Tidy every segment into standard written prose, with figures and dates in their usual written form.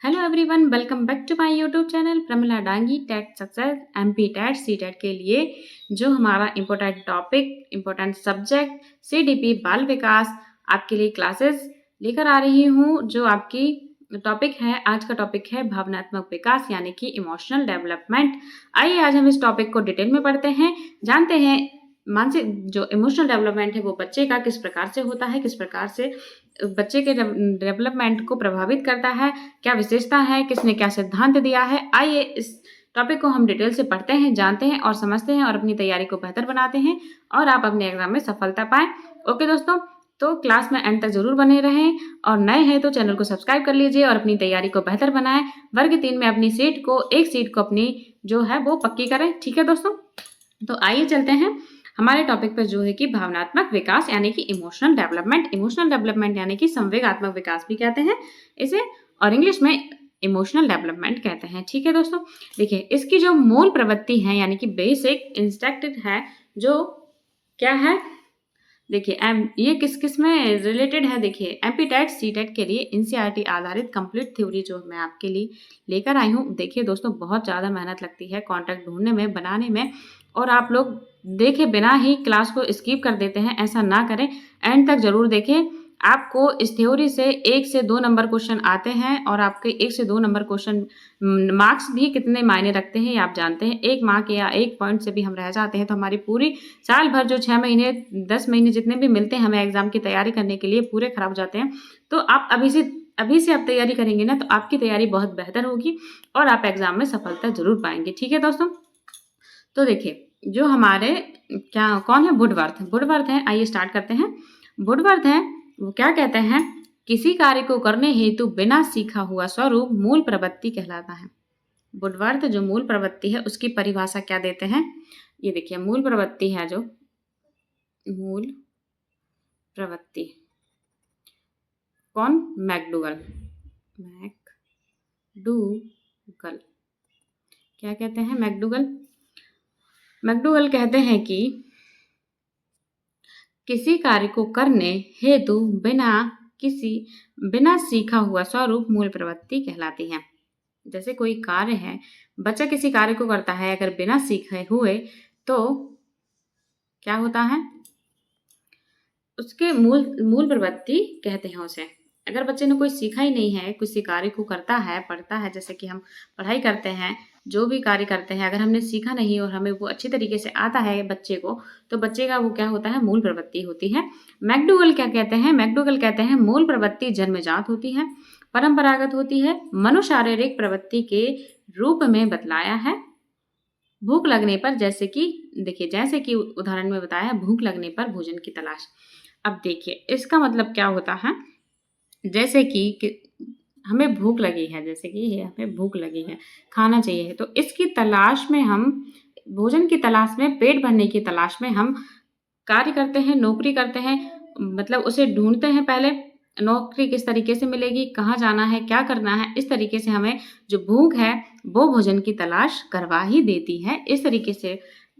Hello everyone, welcome back to my YouTube channel Pramila Dangi TET success MP TET CTET के लिए जो हमारा important topic important subject CDP बाल विकास आपके लिए क्लासेस लेकर आ रही हूँ। जो आपकी टॉपिक है, आज का टॉपिक है भावनात्मक विकास यानी कि इमोशनल डेवलपमेंट। आइए आज हम इस टॉपिक को डिटेल में पढ़ते हैं, जानते हैं मानसिक जो इमोशनल डेवलपमेंट है वो बच्चे का किस प्रकार से होता है, किस प्रकार से बच्चे के डेवलपमेंट को प्रभावित करता है, क्या विशेषता है, किसने क्या सिद्धांत दिया है। आइए इस टॉपिक को हम डिटेल से पढ़ते हैं, जानते हैं और समझते हैं और अपनी तैयारी को बेहतर बनाते हैं और आप अपने एग्जाम में सफलता पाएं। ओके दोस्तों, तो क्लास में एंड तक जरूर बने रहें और नए हैं तो चैनल को सब्सक्राइब कर लीजिए और अपनी तैयारी को बेहतर बनाएं। वर्ग 3 में अपनी एक सीट को अपनी जो है वो पक्की करें। ठीक है दोस्तों, तो आइए चलते हैं हमारे टॉपिक पर जो है कि भावनात्मक विकास यानी कि इमोशनल डेवलपमेंट। इमोशनल डेवलपमेंट यानी कि संवेगात्मक विकास भी कहते हैं इसे, और इंग्लिश में इमोशनल डेवलपमेंट कहते हैं। ठीक है दोस्तों, देखिए इसकी जो मूल प्रवृत्ति है यानी कि बेसिक इंस्ट्रक्टेड है, जो क्या है देखिए ये किस किस में रिलेटेड है। देखिए एमपी टेट सी टेट के लिए एनसीईआरटी आधारित कंप्लीट थ्योरी जो मैं आपके लिए लेकर आई हूँ। देखिए दोस्तों, बहुत ज़्यादा मेहनत लगती है कॉन्टेक्ट ढूंढने में, बनाने में, और आप लोग देखे बिना ही क्लास को स्किप कर देते हैं। ऐसा ना करें, एंड तक जरूर देखें। आपको इस थ्योरी से 1 से 2 नंबर क्वेश्चन आते हैं और आपके 1 से 2 नंबर क्वेश्चन मार्क्स भी कितने मायने रखते हैं ये आप जानते हैं। 1 मार्क या 1 पॉइंट से भी हम रह जाते हैं तो हमारी पूरी साल भर जो 6 महीने 10 महीने जितने भी मिलते हैं हमें एग्जाम की तैयारी करने के लिए, पूरे खराब हो जाते हैं। तो आप अभी से आप तैयारी करेंगे ना तो आपकी तैयारी बहुत बेहतर होगी और आप एग्जाम में सफलता जरूर पाएंगे। ठीक है दोस्तों, तो देखिए जो हमारे कौन है, वुडवर्थ है। आइए स्टार्ट करते हैं। वुडवर्थ है, वो क्या कहते हैं, किसी कार्य को करने हेतु बिना सीखा हुआ स्वरूप मूल प्रवृत्ति कहलाता है। वुडवर्थ जो मूल प्रवृत्ति है उसकी परिभाषा क्या देते हैं, ये देखिए मूल प्रवृत्ति है, जो मूल प्रवृत्ति कौन, मैकडूगल क्या कहते हैं, मैकडूगल कहते हैं कि किसी कार्य को करने हेतु बिना सीखा हुआ स्वरूप मूल प्रवृत्ति कहलाती है। जैसे कोई कार्य है, बच्चा किसी कार्य को करता है अगर बिना सीखे हुए तो क्या होता है, उसके मूल प्रवृत्ति कहते हैं उसे। अगर बच्चे ने कोई सीखा ही नहीं है, किसी कार्य को करता है, पढ़ता है, जैसे कि हम पढ़ाई करते हैं, जो भी कार्य करते हैं, अगर हमने सीखा नहीं और हमें वो अच्छी तरीके से आता है बच्चे को, तो बच्चे का वो क्या होता है, मूल प्रवृत्ति होती है। मैकडूगल क्या कहते हैं, मैकडूगल कहते हैं मूल प्रवृत्ति जन्मजात होती है, परंपरागत होती है, मनोशारीरिक प्रवृत्ति के रूप में बतलाया है। भूख लगने पर, जैसे कि उदाहरण में बताया है, भूख लगने पर भोजन की तलाश। अब देखिए इसका मतलब क्या होता है, जैसे कि हमें भूख लगी है, हमें भूख लगी है, खाना चाहिए, तो इसकी तलाश में हम, भोजन की तलाश में, पेट भरने की तलाश में हम कार्य करते हैं, नौकरी करते हैं, मतलब उसे ढूंढते हैं। पहले नौकरी किस तरीके से मिलेगी, कहाँ जाना है, क्या करना है, इस तरीके से हमें जो भूख है वो भोजन की तलाश करवा ही देती है। इस तरीके से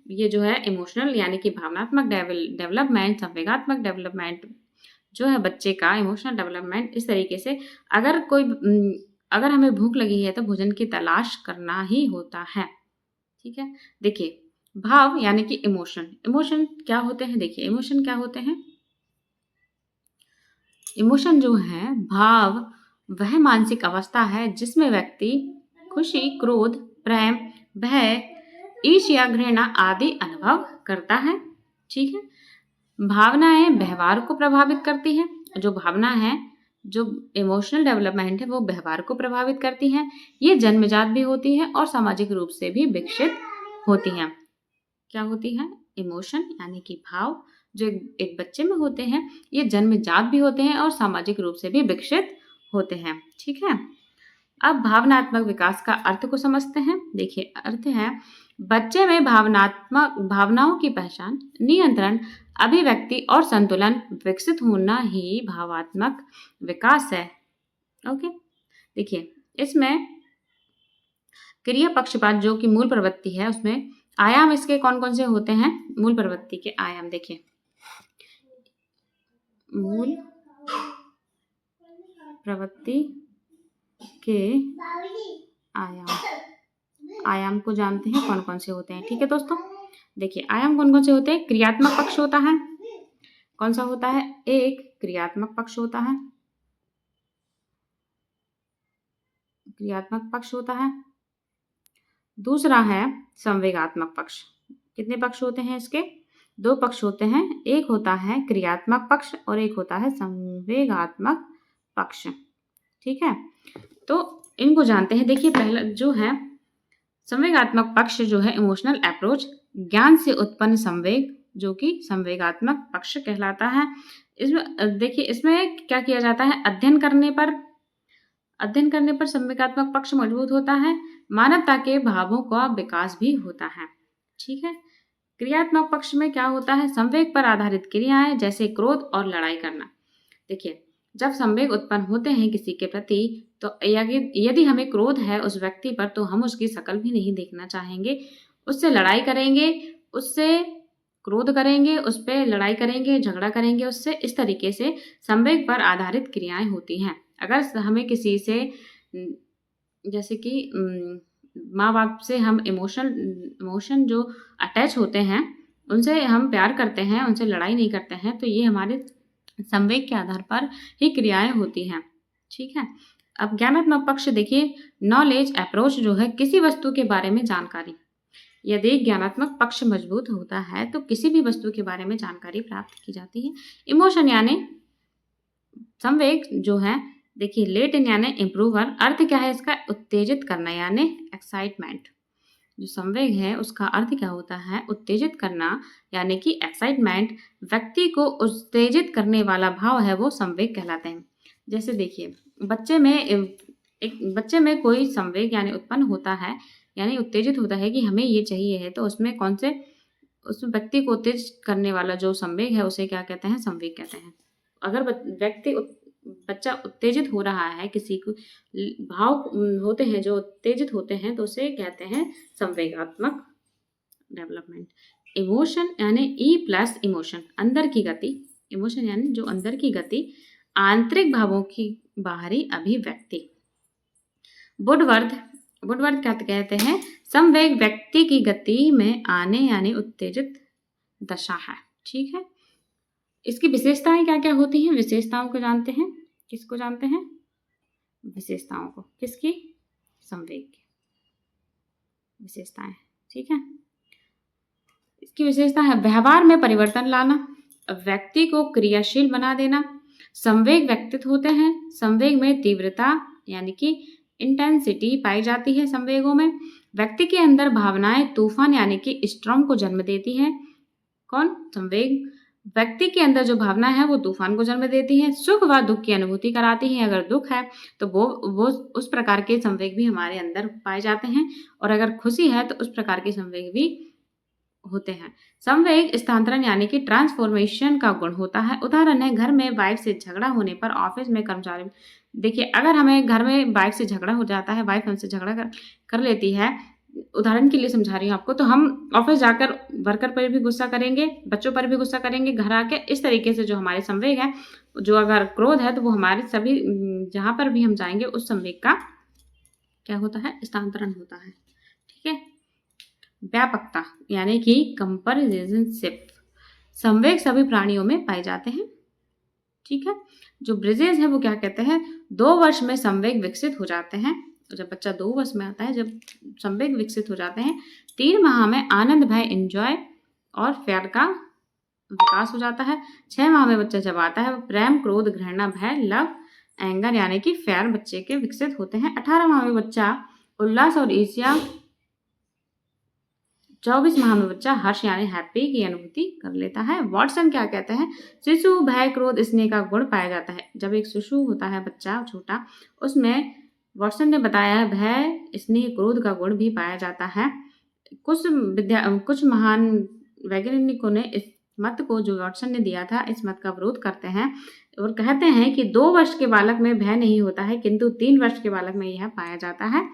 ये जो है इमोशनल यानी कि भावनात्मक डेवलपमेंट, संवेगात्मक डेवलपमेंट जो है बच्चे का इमोशनल डेवलपमेंट, इस तरीके से अगर हमें भूख लगी है तो भोजन की तलाश करना ही होता है। ठीक है, देखिए भाव यानी कि इमोशन क्या होते हैं, देखिए इमोशन क्या होते हैं, इमोशन जो है, भाव वह मानसिक अवस्था है जिसमें व्यक्ति खुशी, क्रोध, प्रेम, भय, ईर्ष्या, घृणा आदि अनुभव करता है। ठीक है, भावनाएं व्यवहार को प्रभावित करती है। जो भावना है, जो इमोशनल डेवलपमेंट है, वो व्यवहार को प्रभावित करती हैं। ये जन्मजात भी होती है और सामाजिक रूप से भी विकसित होती हैं। क्या होती है, इमोशन यानी कि भाव जो एक बच्चे में होते हैं, ये जन्मजात भी होते हैं और सामाजिक रूप से भी विकसित होते हैं। ठीक है, अब भावनात्मक विकास का अर्थ को समझते हैं। देखिए अर्थ है बच्चे में भावनाओं की पहचान, नियंत्रण, अभिव्यक्ति और संतुलन विकसित होना ही भावात्मक विकास है। ओके, देखिए इसमें क्रिया पक्षपात जो कि मूल प्रवृत्ति है, उसमें आयाम इसके कौन कौन से होते हैं, मूल प्रवृत्ति के आयाम देखिए, मूल प्रवृत्ति के आयाम आयाम को जानते हैं कौन कौन से होते हैं। ठीक है दोस्तों, देखिए आयाम कौन कौन से होते हैं। क्रियात्मक पक्ष होता है, कौन सा होता है, एक क्रियात्मक पक्ष होता है, क्रियात्मक पक्ष होता है। दूसरा है संवेगात्मक पक्ष। कितने पक्ष होते हैं इसके, दो पक्ष होते हैं, एक होता है क्रियात्मक पक्ष और एक होता है संवेगात्मक पक्ष। ठीक है, तो इनको जानते हैं। देखिए पहला जो है संवेगात्मक पक्ष जो है इमोशनल अप्रोच, ज्ञान से उत्पन्न संवेग जो कि संवेगात्मक पक्ष कहलाता है। इसमें देखिए इसमें क्या किया जाता है, अध्ययन करने पर संवेगात्मक पक्ष मजबूत होता है, मानवता के भावों का विकास भी होता है। ठीक है, क्रियात्मक पक्ष में क्या होता है, संवेग पर आधारित क्रियाएं जैसे क्रोध और लड़ाई करना। देखिए जब संवेग उत्पन्न होते हैं किसी के प्रति, तो यदि हमें क्रोध है उस व्यक्ति पर, तो हम उसकी शक्ल भी नहीं देखना चाहेंगे, उससे लड़ाई करेंगे, उससे क्रोध करेंगे, उस पर लड़ाई करेंगे, झगड़ा करेंगे उससे। इस तरीके से संवेग पर आधारित क्रियाएं होती हैं। अगर हमें किसी से जैसे कि माँ बाप से हम इमोशन जो अटैच होते हैं, उनसे हम प्यार करते हैं, उनसे लड़ाई नहीं करते हैं, तो ये हमारे संवेग के आधार पर ही क्रियाएं होती हैं। ठीक है, अब ज्ञानात्मक पक्ष देखिए, नॉलेज अप्रोच जो है किसी वस्तु के बारे में जानकारी। यदि ज्ञानात्मक पक्ष मजबूत होता है तो किसी भी वस्तु के बारे में जानकारी प्राप्त की जाती है। इमोशन यानी संवेग जो है, देखिए लेट यानी इम्प्रूवर, अर्थ क्या है इसका, उत्तेजित करना यानी एक्साइटमेंट। जो संवेग है उसका अर्थ क्या होता है, उत्तेजित करना यानी कि एक्साइटमेंट। व्यक्ति को उत्तेजित करने वाला भाव है वो संवेग कहलाते हैं। जैसे देखिए बच्चे में कोई संवेग यानी उत्पन्न होता है, यानी उत्तेजित होता है कि हमें ये चाहिए है, तो उसमें उस व्यक्ति को उत्तेजित करने वाला जो संवेग है उसे क्या कहते हैं, संवेग कहते हैं। अगर बच्चा उत्तेजित हो रहा है, किसी को भाव होते हैं जो उत्तेजित होते हैं, तो उसे कहते हैं संवेगात्मक डेवलपमेंट। इमोशन यानी ई प्लस इमोशन, अंदर की गति। इमोशन यानी जो अंदर की गति, आंतरिक भावों की बाहरी अभिव्यक्ति। वुडवर्थ क्या कहते हैं, संवेग व्यक्ति की गति में आने यानी उत्तेजित दशा है। ठीक है, इसकी विशेषताएं क्या क्या होती हैं, विशेषताओं को जानते हैं। किसको जानते हैं, विशेषताओं को, किसकी, संवेग की विशेषताएं। ठीक है, इसकी विशेषता है व्यवहार में परिवर्तन लाना, व्यक्ति को क्रियाशील बना देना, संवेग व्यक्तित्व होते हैं, संवेग में तीव्रता यानी कि इंटेंसिटी पाई जाती है संवेगों में, व्यक्ति के अंदर भावनाएं तूफान यानी कि स्ट्रॉम को जन्म देती हैं। कौन, संवेग व्यक्ति के अंदर जो भावना है वो तूफान को जन्म देती है, सुख व दुख की अनुभूति कराती है। अगर दुख है तो वो उस प्रकार के संवेग भी हमारे अंदर पाए जाते हैं, और अगर खुशी है तो उस प्रकार के संवेग भी होते हैं। संवेग स्थानांतरण यानी कि ट्रांसफॉर्मेशन का गुण होता है। उदाहरण है, घर में वाइफ से झगड़ा होने पर ऑफिस में कर्मचारी। देखिए अगर हमें घर में वाइफ से झगड़ा हो जाता है, वाइफ हमसे झगड़ा कर लेती है, उदाहरण के लिए समझा रही हूँ आपको, तो हम ऑफिस जाकर वर्कर पर भी गुस्सा करेंगे, बच्चों पर भी गुस्सा करेंगे, घर आके। इस तरीके से जो हमारे संवेग है, जो अगर क्रोध है तो वो हमारे सभी जहाँ पर भी हम जाएंगे उस संवेग का क्या होता है, स्थानांतरण होता है। ठीक है, व्यापकता यानी कि कंपैरिजनशिप, संवेग सभी प्राणियों में पाए जाते हैं। ठीक है, जो ब्रिजेज है वो क्या कहते हैं, 2 वर्ष में संवेग विकसित हो जाते हैं। जब बच्चा 2 वर्ष में आता है, जब संवेग विकसित हो जाते हैं, 3 माह में आनंद, भय, एंजॉय और फेयर का विकास हो जाता है। 6 माह में बच्चा जब आता है, प्रेम, क्रोध, घृणा, भय, लव, एंगर यानी कि फेयर बच्चे के विकसित होते हैं। 18 माह में बच्चा उल्लास और ईर्ष्या, 24 माह में बच्चा हर्ष यानी हैप्पी की अनुभूति कर लेता है। वॉटसन क्या कहते हैं, शिशु भय, क्रोध, स्नेह का गुण पाया जाता है। जब एक शिशु होता है बच्चा छोटा, उसमें वॉटसन ने बताया है भय, स्नेह, क्रोध का गुण भी पाया जाता है। कुछ महान वैज्ञानिकों ने इस मत को, जो वॉटसन ने दिया था, इस मत का विरोध करते हैं और कहते हैं कि 2 वर्ष के बालक में भय नहीं होता है, किंतु 3 वर्ष के बालक में यह पाया जाता है।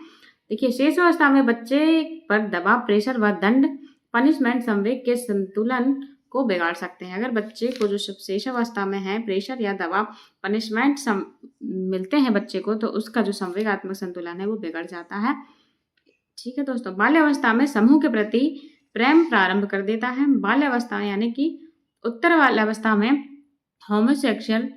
देखिए शेष अवस्था में बच्चे पर दबाव, प्रेशर व दंड, पनिशमेंट संवेग के संतुलन को बिगाड़ सकते हैं। अगर बच्चे को जो शेष अवस्था में है प्रेशर या दबाव पनिशमेंट मिलते हैं बच्चे को, तो उसका जो संवेगात्मक संतुलन है वो बिगड़ जाता है। ठीक है दोस्तों, बाल्यावस्था में समूह के प्रति प्रेम प्रारंभ कर देता है। बाल्यावस्था यानी कि उत्तर बाल्यावस्था में होमोसेक्सुअल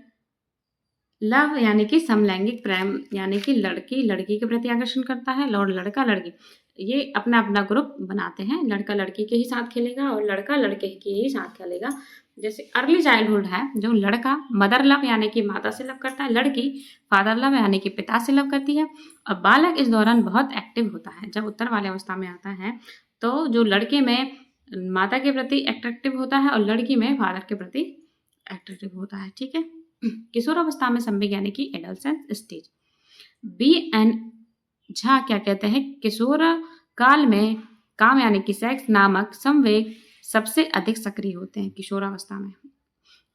लव यानी कि समलैंगिक प्रेम, यानी कि लड़की लड़की के प्रति आकर्षण करता है और लड़का लड़की ये अपना अपना ग्रुप बनाते हैं। लड़का लड़की के ही साथ खेलेगा और लड़का लड़के के ही साथ खेलेगा। जैसे अर्ली चाइल्डहुड है, जो लड़का मदर लव यानी कि माता से लव करता है, लड़की फादर लव यानी कि पिता से लव करती है। और बालक इस दौरान बहुत एक्टिव होता है। जब उत्तर बाल्यावस्था में आता है तो जो लड़के में माता के प्रति अट्रैक्टिव होता है और लड़की में फादर के प्रति अट्रैक्टिव होता है। ठीक है, किशोरावस्था में संवेग यानी कि adolescence stage. B N Jha क्या कहते हैं, किशोर काल में काम यानी कि सेक्स नामक संवेग सबसे अधिक सक्रिय होते हैं। किशोरावस्था में,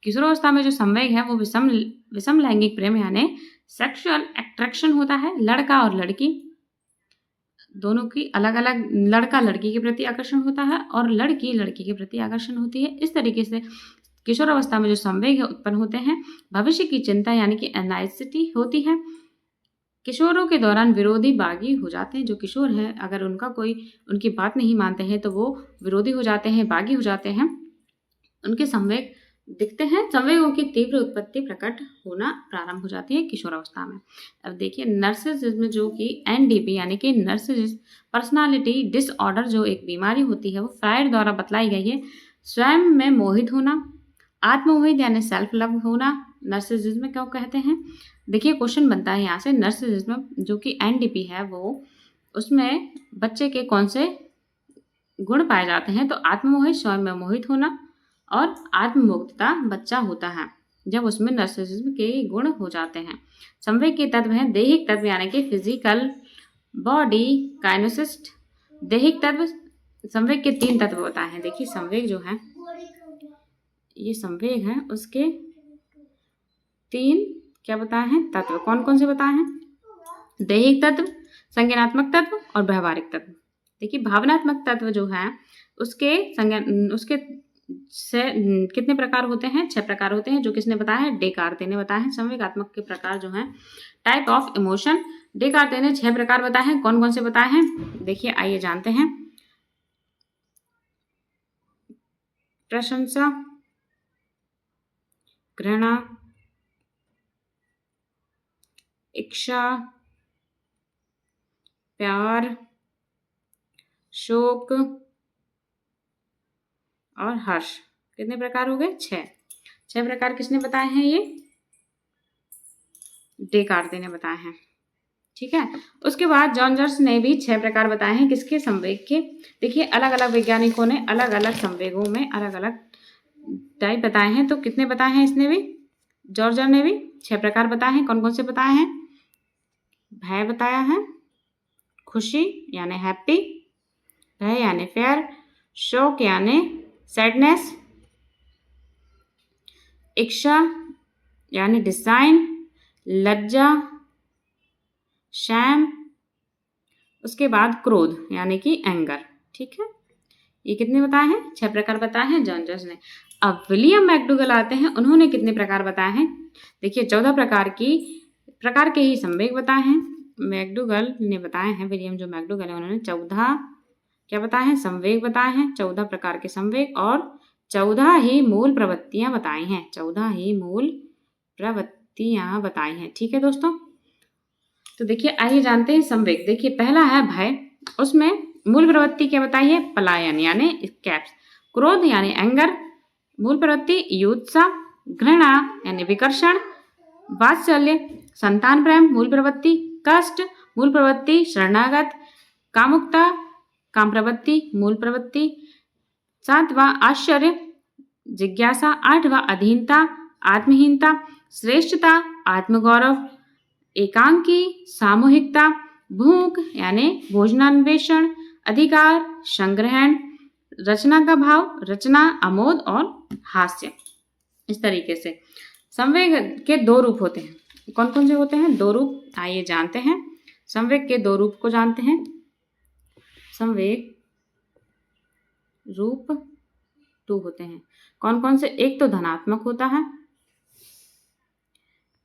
किशोरावस्था में जो संवेग है वो विषम लैंगिक प्रेम यानी सेक्सुअल अट्रैक्शन होता है। लड़का और लड़की दोनों की अलग अलग, लड़का लड़की के प्रति आकर्षण होता है और लड़की लड़की के प्रति आकर्षण होती है। इस तरीके से किशोरावस्था में जो संवेग है उत्पन्न होते हैं। भविष्य की चिंता यानी कि एंजाइटी होती है। किशोरों के दौरान विरोधी बागी हो जाते हैं। जो किशोर हैं अगर उनका कोई उनकी बात नहीं मानते हैं तो वो विरोधी हो जाते हैं, बागी हो जाते हैं, उनके संवेग दिखते हैं। संवेगों की तीव्र उत्पत्ति प्रकट होना प्रारंभ हो जाती है किशोरावस्था में। अब देखिए नर्सिसिज्म, जो कि एनडीपी यानी कि नर्सिसिस्ट पर्सनालिटी डिसऑर्डर जो एक बीमारी होती है, वो फ्रायड द्वारा बतलाई गई है। स्वयं में मोहित होना, आत्ममोहित यानी सेल्फ लव होना नर्सिसिज्म क्यों कहते हैं। देखिए क्वेश्चन बनता है यहाँ से, नर्सिसिज्म जो कि एनडीपी है वो उसमें बच्चे के कौन से गुण पाए जाते हैं, तो आत्ममोहित, स्वयं में मोहित होना और आत्ममुग्धता बच्चा होता है जब उसमें नर्सिसिज्म के गुण हो जाते हैं। संवेग के तत्व हैं दैहिक तत्व यानी कि फिजिकल बॉडी काइनेसिस्ट। दैहिक तत्व, संवेग के 3 तत्व बताए हैं। देखिए संवेग जो है, ये संवेग है, उसके 3 क्या बताए हैं तत्व, कौन कौन से बताए हैं, दैहिक तत्व, संज्ञानात्मक तत्व और व्यवहारिक तत्व। देखिए भावनात्मक तत्व जो है उसके से कितने प्रकार होते हैं, 6 प्रकार होते हैं, जो किसने बताया है, डेकार्ते ने बताया है। संवेगात्मक के प्रकार जो हैं टाइप ऑफ इमोशन, डेकार्ते ने 6 प्रकार बताए हैं। कौन कौन से बताए हैं, देखिए आइए जानते हैं। प्रशंसा, घृणा, इच्छा, प्यार, शोक और हर्ष। कितने प्रकार हो गए, 6 प्रकार किसने बताए हैं, ये डेकार्ते ने बताए हैं। ठीक है, उसके बाद जॉन जर्स ने भी 6 प्रकार बताए हैं किसके, संवेग के। देखिए अलग अलग वैज्ञानिकों ने अलग अलग संवेगों में अलग अलग टाइप बताए हैं, तो कितने बताए हैं इसने भी, जॉर्जर ने भी 6 प्रकार बताए हैं। कौन कौन से बताए हैं, भय बताया है, खुशी यानी हैप्पी, भय यानी फेयर, शोक यानी सैडनेस, इच्छा यानी डिजाइन, लज्जा शैम, उसके बाद क्रोध यानी कि एंगर। ठीक है, ये कितने बताए हैं, 6 प्रकार बताए हैं जॉन जर्स ने। अब विलियम मैकडूगल आते हैं, उन्होंने कितने प्रकार बताए हैं, देखिए 14 प्रकार के ही संवेग बताए हैं। मैकडूगल ने बताए हैं, विलियम जो मैकडूगल है उन्होंने 14 क्या बताए हैं, संवेग बताए हैं, 14 प्रकार के संवेग और 14 ही मूल प्रवृत्तियां बताई हैं, 14 ही मूल प्रवृत्तियां बताई हैं। ठीक है दोस्तों, तो देखिए आइए जानते हैं संवेग। देखिए पहला है भय, उसमें मूल प्रवृत्ति क्या बताई है, पलायन यानी स्केप्स, क्रोध यानी एंगर, मूल प्रवृत्ति युत्सा, घृणा यानी विकर्षण, वात्सल्य संतान प्रेम, मूल प्रवृत्ति कष्ट, मूल प्रवृत्ति शरणागत, कामुकता काम प्रवृत्ति, मूल प्रवृत्ति 7वां आश्चर्य जिज्ञासा, 8वां अधीनता आत्महीनता, श्रेष्ठता आत्मगौरव, एकांकी सामूहिकता, भूख यानी भोजनान्वेषण, अधिकार संग्रहण, रचना का भाव, रचना अमोद और हास्य। इस तरीके से संवेग के 2 रूप होते हैं। कौन कौन से होते हैं, 2 रूप, आइए जानते हैं। संवेग के 2 रूप को जानते हैं। संवेग रूप 2 होते हैं। कौन कौन से? एक तो धनात्मक होता है,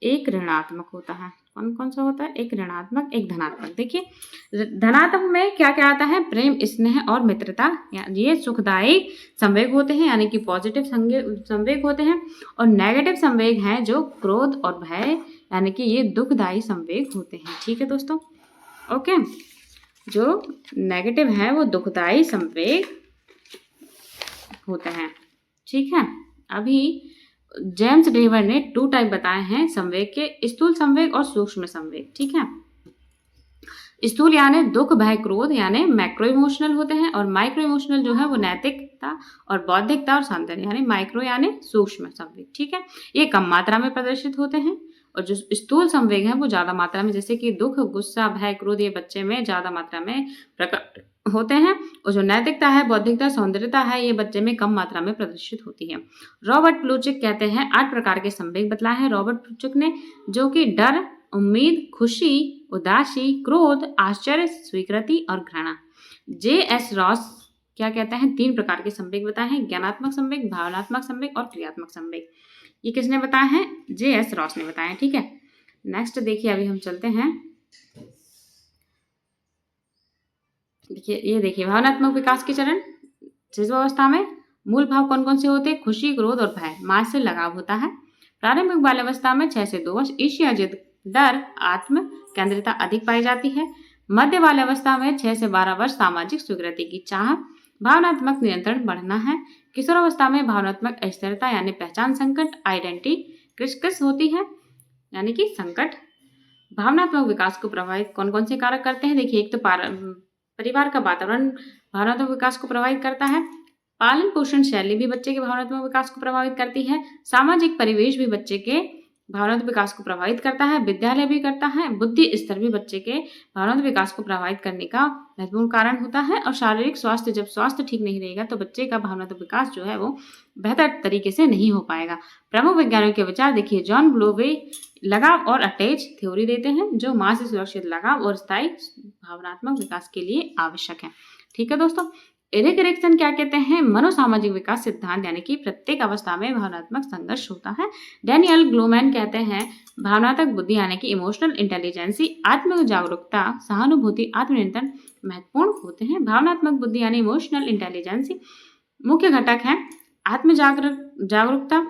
एक ऋणात्मक होता है। कौन कौन सा होता है? एक ऋणात्मक, एक धनात्मक। देखिए धनात्मक में क्या क्या आता है? प्रेम, स्नेह और मित्रता, ये सुखदायी संवेग होते हैं, यानी कि पॉजिटिव संवेग होते हैं। और नेगेटिव संवेग हैं जो क्रोध और भय, यानी कि ये दुखदायी संवेग होते हैं। ठीक है दोस्तों, ओके। जो नेगेटिव है वो दुखदायी संवेग होते हैं। ठीक है, अभी जेम्स डेवर ने 2 टाइप बताए हैं संवेग के, स्थूल संवेग और सूक्ष्म संवेग। ठीक है, स्थूल यानी दुख, भय, क्रोध यानी मैक्रो इमोशनल होते हैं, और माइक्रो इमोशनल जो है वो नैतिकता और बौद्धिकता और सौंदर्य, यानी माइक्रो यानी सूक्ष्म संवेग। ठीक है, ये कम मात्रा में प्रदर्शित होते हैं, और जो स्थूल संवेग है वो ज्यादा मात्रा में, जैसे कि दुख, गुस्सा, भय, क्रोध, ये बच्चे में ज्यादा मात्रा में प्रकट होते हैं, और जो नैतिकता है, बौद्धिकता, सौंदर्यता है, ये बच्चे में कम मात्रा में प्रदर्शित होती है। रॉबर्ट प्लूचिक कहते हैं 8 प्रकार के संवेग बतलाए हैं रॉबर्ट प्लूचिक ने, जो कि डर, उम्मीद, खुशी, उदासी, क्रोध, आश्चर्य, स्वीकृति और घृणा। J.S. रॉस क्या कहते हैं? 3 प्रकार के संवेग बताए हैं, ज्ञानात्मक संवेग, भावनात्मक संवेग और क्रियात्मक संवेग। ये किसने बताए हैं? J.S. रॉस ने बताया। ठीक है, नेक्स्ट देखिए, अभी हम चलते हैं। देखिए, ये देखिए भावनात्मक विकास के चरण। शिशुअवस्था में मूल भाव कौन कौन से होते हैं? खुशी, क्रोध और भय। मां से लगाव होता है। प्रारंभिक बाल्यावस्था में 6 से 2 वर्ष ईर्ष्या, जिद, डर, आत्म केंद्रिता अधिक पाई जाती है। मध्य बाल्यावस्था में 6 से 12 वर्ष सामाजिक स्वीकृति की चाह, भावनात्मक नियंत्रण बढ़ना है। किशोरावस्था में भावनात्मक अस्थिरता यानी पहचान संकट, आइडेंटिटी क्रिसिस होती है, यानी कि संकट। भावनात्मक विकास को प्रभावित कौन कौन से कारक करते हैं? देखिए, एक तो परिवार का वातावरण भावनात्मक विकास को प्रभावित करता है। पालन पोषण शैली भी बच्चे के भावनात्मक विकास को प्रभावित करती है। सामाजिक परिवेश भी बच्चे के भावनात्मक विकास को प्रभावित करता है। विद्यालय भी करता है। बुद्धि स्तर भी बच्चे के भावनात्मक विकास को प्रभावित करने का महत्वपूर्ण कारण होता है। और शारीरिक स्वास्थ्य, जब स्वास्थ्य ठीक नहीं रहेगा तो बच्चे का भावनात्मक विकास जो है वो बेहतर तरीके से नहीं हो पाएगा। प्रमुख वैज्ञानिकों के विचार देखिए, जॉन ब्लोवे लगाव और अटैच थ्योरी देते हैं, जो मां से सुरक्षित लगाव और स्थायी भावनात्मक विकास के लिए आवश्यक है। ठीक है दोस्तों, एरिक एरिक्सन क्या कहते हैं? मनोसामाजिक विकास सिद्धांत, यानी कि प्रत्येक अवस्था में भावनात्मक संघर्ष होता है। डैनियल ग्लोमैन कहते हैं भावनात्मक बुद्धि यानी कि इमोशनल इंटेलिजेंसी, आत्म जागरूकता, सहानुभूति, आत्मनियंत्रण महत्वपूर्ण होते हैं। भावनात्मक बुद्धि यानी इमोशनल इंटेलिजेंसी मुख्य घटक है। आत्म जागरूकता,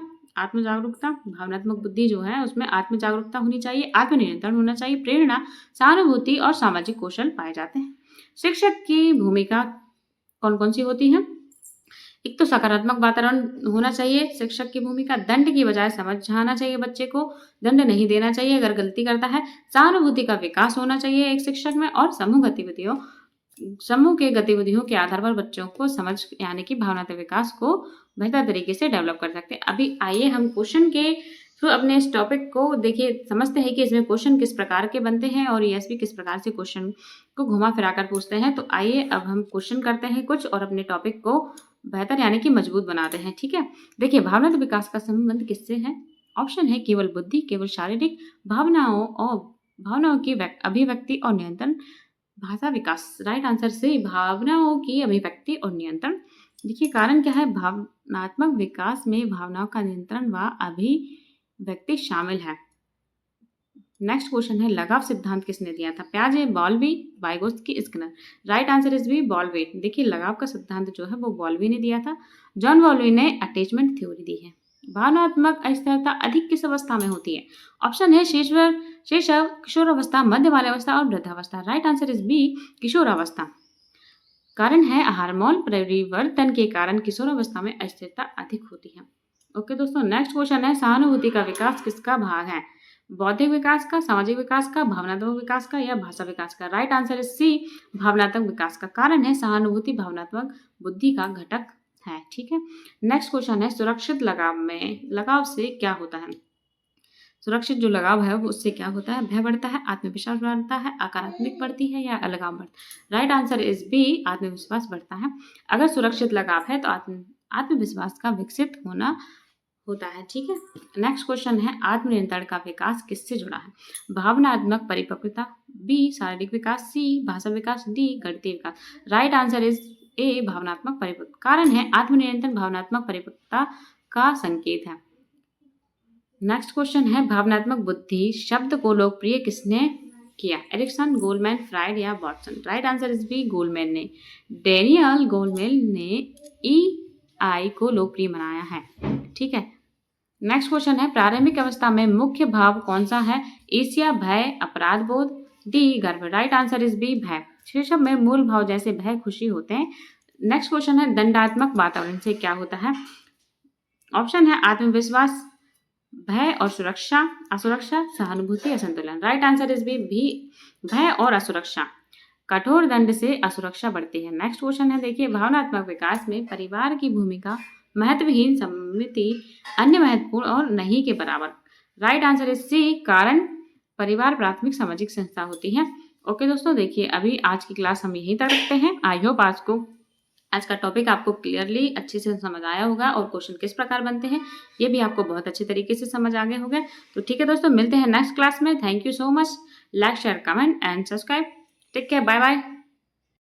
भावनात्मक बुद्धि जो है उसमें आत्म जागरूकता होनी चाहिए, आत्मनियंत्रण होना चाहिए, प्रेरणा, सहानुभूति और सामाजिक कौशल पाए जाते हैं। शिक्षक की भूमिका कौन कौन सी होती है? एक तो सकारात्मक वातावरण होना चाहिए। शिक्षक की भूमिका, दंड की बजाय समझाना चाहिए, बच्चे को दंड नहीं देना चाहिए अगर गलती करता है। सहानुभूति का विकास होना चाहिए एक शिक्षक में, और समूह के गतिविधियों के आधार पर बच्चों को समझ यानी कि भावनात्मक विकास को बेहतर तरीके से डेवलप कर सकते हैं। अभी आइए हम क्वेश्चन के थ्रू अपने इस टॉपिक को देखिए समझते हैं कि इसमें क्वेश्चन किस प्रकार के बनते हैं और ईएसपी किस प्रकार से क्वेश्चन को घुमा फिरा कर पूछते हैं। तो आइए अब हम क्वेश्चन करते हैं कुछ और अपने टॉपिक को बेहतर यानी कि मजबूत बनाते हैं। ठीक है, देखिए भावनात्मक विकास का संबंध किससे है? ऑप्शन है केवल बुद्धि, केवल शारीरिक, भावनाओं की अभिव्यक्ति और नियंत्रण, भाषा विकास। राइट आंसर से भावनाओं की अभिव्यक्ति और नियंत्रण। देखिए कारण क्या है? भावनात्मक विकास में भावनाओं का नियंत्रण व अभिव्यक्ति शामिल है। नेक्स्ट क्वेश्चन है लगाव सिद्धांत किसने दिया था? प्याजे, Bowlby, Vygotsky, Skinner. Right answer is B Bowlby. देखिए लगाव का सिद्धांत जो है वो बॉल्बी ने दिया था। जॉन बॉल्बी ने अटैचमेंट थ्योरी दी है। भावनात्मक अस्थिरता अधिक किस अवस्था में होती है? ऑप्शन है शैशव, किशोरावस्था, मध्य बाल्यावस्था और वृद्धावस्था। राइट आंसर इज बी किशोरावस्था। कारण है हार्मोन परिवर्तन के कारण किशोरावस्था में अस्थिरता अधिक होती है। ओके दोस्तों, नेक्स्ट क्वेश्चन है सहानुभूति का विकास किसका भाग है? बौद्धिक विकास का, सामाजिक विकास का, भावनात्मक विकास का या भाषा विकास का? राइट आंसर इज सी भावनात्मक विकास का। कारण है सहानुभूति भावनात्मक बुद्धि का घटक है। ठीक है, नेक्स्ट क्वेश्चन है सुरक्षित लगाव से क्या होता है? सुरक्षित जो लगाव है वो उससे क्या होता है? भय बढ़ता है, आत्मविश्वास बढ़ता है, आक्रामकता बढ़ती है या अलगाव बढ़ता है? राइट आंसर इज बी आत्मविश्वास बढ़ता है। अगर सुरक्षित लगाव है तो आत्मविश्वास का विकसित होना होता है। ठीक है, नेक्स्ट क्वेश्चन है आत्मनियंत्रण का विकास किससे जुड़ा है? भावनात्मक परिपक्वता, बी शारीरिक विकास, सी भाषा विकास, डी गणितीय विकास। राइट आंसर इज ए भावनात्मक परिपक्वता। कारण है आत्मनियंत्रण भावनात्मक परिपक्वता का संकेत है। नेक्स्ट क्वेश्चन है भावनात्मक बुद्धि शब्द को लोकप्रिय किसने किया? एरिक्सन, गोलमैन, फ्राइड या Watson? Right answer is B, Goleman ने। डेनियल गोलमैन ने EI को लोकप्रिय बनाया है। ठीक है। नेक्स्ट क्वेश्चन है प्रारंभिक अवस्था में मुख्य भाव कौन सा है? ईर्ष्या, भय, अपराध बोध, डी गर्व? राइट आंसर इज बी, भय। शैशव में मूल भाव जैसे भय, खुशी होते हैं। नेक्स्ट क्वेश्चन है दंडात्मक वातावरण से क्या होता है? ऑप्शन है आत्मविश्वास, भय और सुरक्षा, असुरक्षा, सहानुभूति, असंतुलन। राइट आंसर इज बी, भय और असुरक्षा। कठोर दंड से असुरक्षा बढ़ती है। नेक्स्ट क्वेश्चन है देखिए भावनात्मक विकास में परिवार की भूमिका महत्वहीन, समिति अन्य महत्वपूर्ण और नहीं के बराबर। राइट आंसर इज सी, कारण परिवार प्राथमिक सामाजिक संस्था होती है। ओके दोस्तों, देखिए अभी आज की क्लास हम यहीं तक रखते हैं। आई होप आज का टॉपिक आपको क्लियरली अच्छे से समझ आया होगा और क्वेश्चन किस प्रकार बनते हैं ये भी आपको बहुत अच्छे तरीके से समझ आ गए होंगे। तो ठीक है दोस्तों, मिलते हैं नेक्स्ट क्लास में। Thank you so much. Like, share, comment and subscribe. Take care, bye bye.